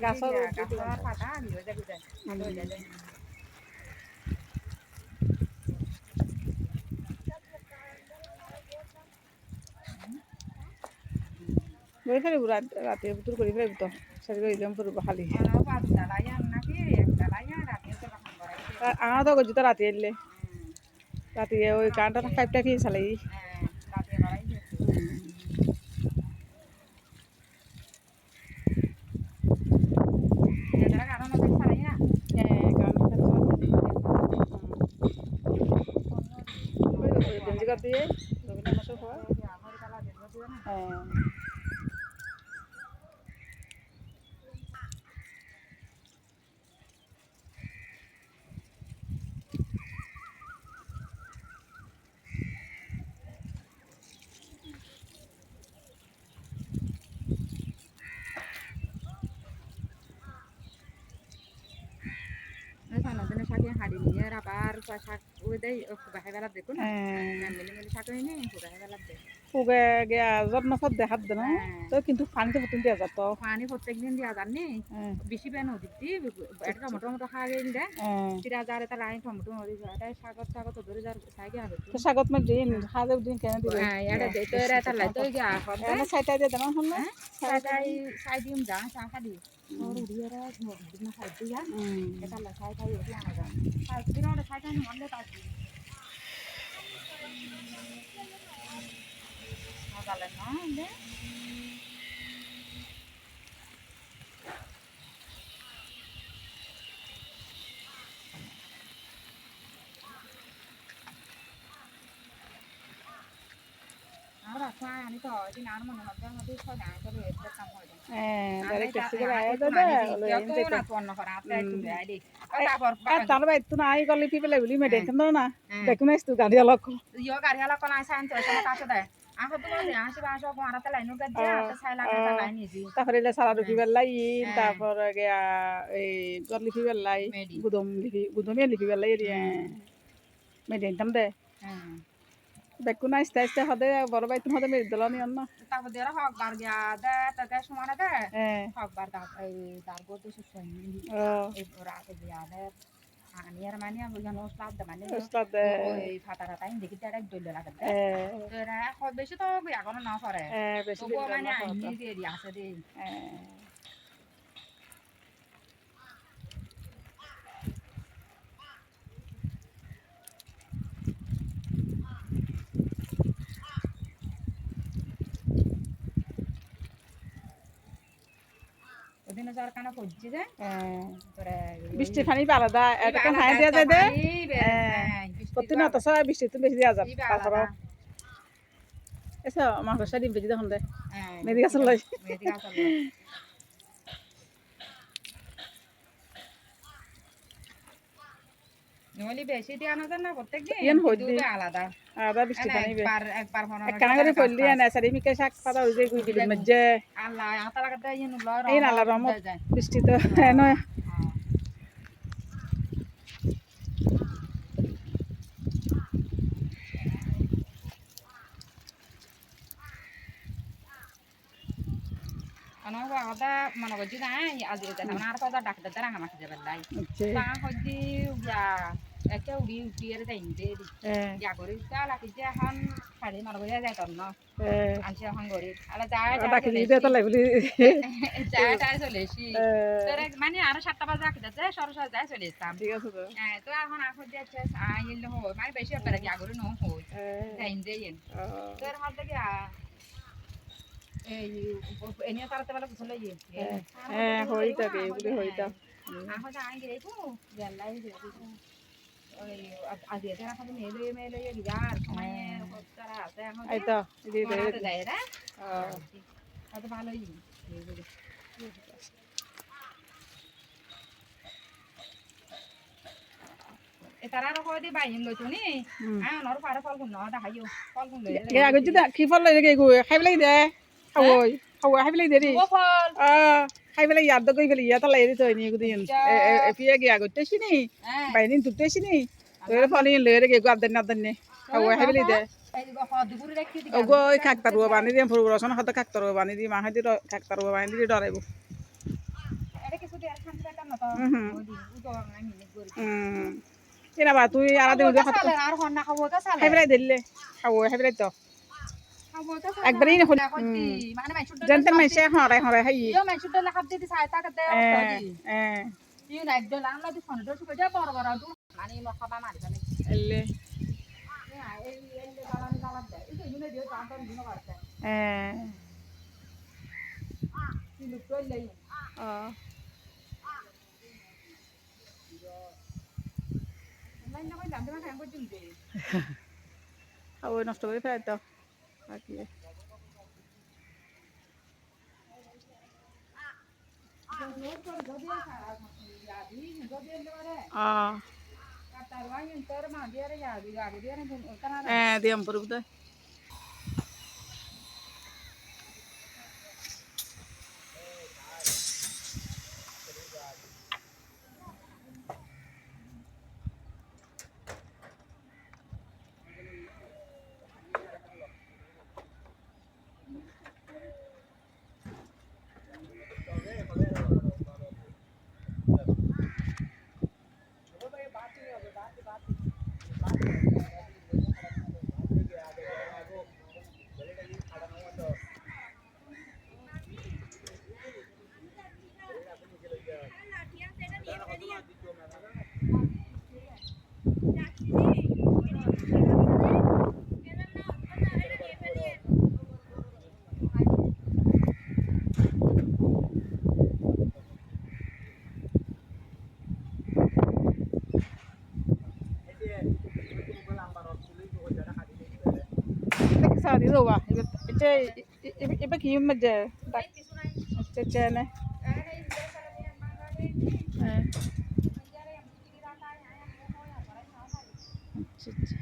গাছৰ কৰি পাৰিব ৰাতি ভিতৰত কৰি পাৰিব তো চাৰি একদম কৰিব খালি আনাতো করছি তো রাতে এলে রাতে ওই কারেন্টটা পাইপটা খেয়ে চালাই গেঞ্জি কাট দিয়ে ফুগে গিয়া যত্ন সব দেখাত দে না তো কিন্তু পানিতে প্রতিদিন দেওয়া যাত পানি প্রত্যেকদিন দিয়া জানি বেশি বেন দিদি একটা মোটামুটি খাওয়া গেল দে তিরা যার এটা লাইন টমেটো মরি যায় এটা সাগত সাগত ধরে যার সাইকে হবে তো সাগত মে দিন খাদে দিন কেন দিবে এটা যেতে এটা লাই তো গিয়া হবে না সাইটা দিয়ে দেনা হল না সাইটাই সাই দিম যা চা খাদি ওর উড়িয়েরা না সাই দিয়া এটা লাই সাই খাই ওটি আনা যায় সাই দিন ওটা সাই খাই মনে তা মজা লাগে না দে তার বাই তো নাই গলি পিপলে বলি মে দেখেন না দেখুন তো গাড়ি অলক ইয়ো গাড়ি আলা কোন আইসা আনতে ওখানে কাছে দেয় আহ তো বলে আসি বাসা কোন আরাতে লাইন গা দিয়া তো ছাই লাগা তা লাইন নিজি তারপরে লে সারা রুকি বেলাই তারপর গিয়া এই গলি পি বেলাই গুদমে লিপি বেলাই রে মে দেনতাম দে দেখুন আস্তে আস্তে হদে বড় বাই তুমি হদে মেরে দিল নি অন্য তারপর দেরা হক বার গিয়া দে তাকে সমানে দে হক বার দা এই তার গো তো সুসই এই রাতে গিয়া দে আমি আর মানে আমি জানো স্লাদ দে মানে স্লাদ ওই ফাটারা তাই দেখি তারা দইল লাগা দে তোরা হক বেশি তো এখন না করে বেশি তো মানে আইনি দিয়ে দি আছে দে ওদিনে যার কানা পড়ছি যে বৃষ্টি পানি আলাদা একটা খাই দেওয়া যায় দে প্রতিদিন অত সবাই বৃষ্টি তো বেশি দেওয়া যায় তারপর এসে মাংস ডিম বেশি দেখুন দে মেদি গাছ লই নলি বেশি দিয়া না জানা প্রত্যেকদিন ইয়ান হইদি আলাদা আলাদা বৃষ্টি পানি একবার মনে একখানা করে কইলি না সারি মিকে শাক পাতা হই যায় কই দিবি মজ্জে আল্লাহ আতা লাগাতে ইন লয় এই নালা রহমত বৃষ্টি তো নয় Ano ba ada mana ko jina ay adi ta na ko da dak da ranga ma ke balai ta ko di ya eke uri pier da inde di ya gori ta la ki je han khari mana ko ja ja ton no anche han gori ala ja dak di de to lebli ja ta চলে AC তোরে মানে আর 7টা বাজে রাখি দে সরসর যায় চলে আসতাম ঠিক আছে তো তো এখন এখন যাচ্ছে আইলে হো মানে বেশি আপনারা কি আগরে নো হো যাইন দেন তোর হাত থেকে এনে তারতে বেলা কুছলে ইয়ে হইতা বে বলে হইতা এখন আই গে কো বেলাই গে ওই আজ এটা এখন মেলে মেলে ইয়ার সময় তারা আছে এখন এই তো দি দে যায় রে কত ভালোই তারা আর কই দি বাইন লইতো নি নর পারে ফল গুণ দেখাই ফল গুণ লই গে আগে যদি কি ফল লই গে গো খাই ফেলাই দে খাওই খাওই খাই ফেলাই দে রে ফল খাই ফেলাই ইয়াদ দই ফেলাই ইয়া তালাই রে তই নি গুদিন এ পিয়া গে আগে তেছিনি বাইনিন তু তেছিনি তোরে ফলি লই রে গে গো আদন আদন নে খাওই খাই ফেলাই দে ওগো ওই কাকতার রুয়া বানি দিয়ে ফুল রসন খাতে কাকতার রুয়া বানি দিয়ে মাহাদি কাকতার রুয়া বানি দিয়ে ডরাইব কিনা তুই আর দিন খাই ফেলাই দিলে খাওই খাই ফেলাই তো একবারই না জেন্টার মাইসে হরাই হরাই হাই এলে খাওই নষ্ট করে ফেলাই তো বাকি দিয়াম পড়ব তো Sa di rồi ibe ki yum je ce ne अच्छा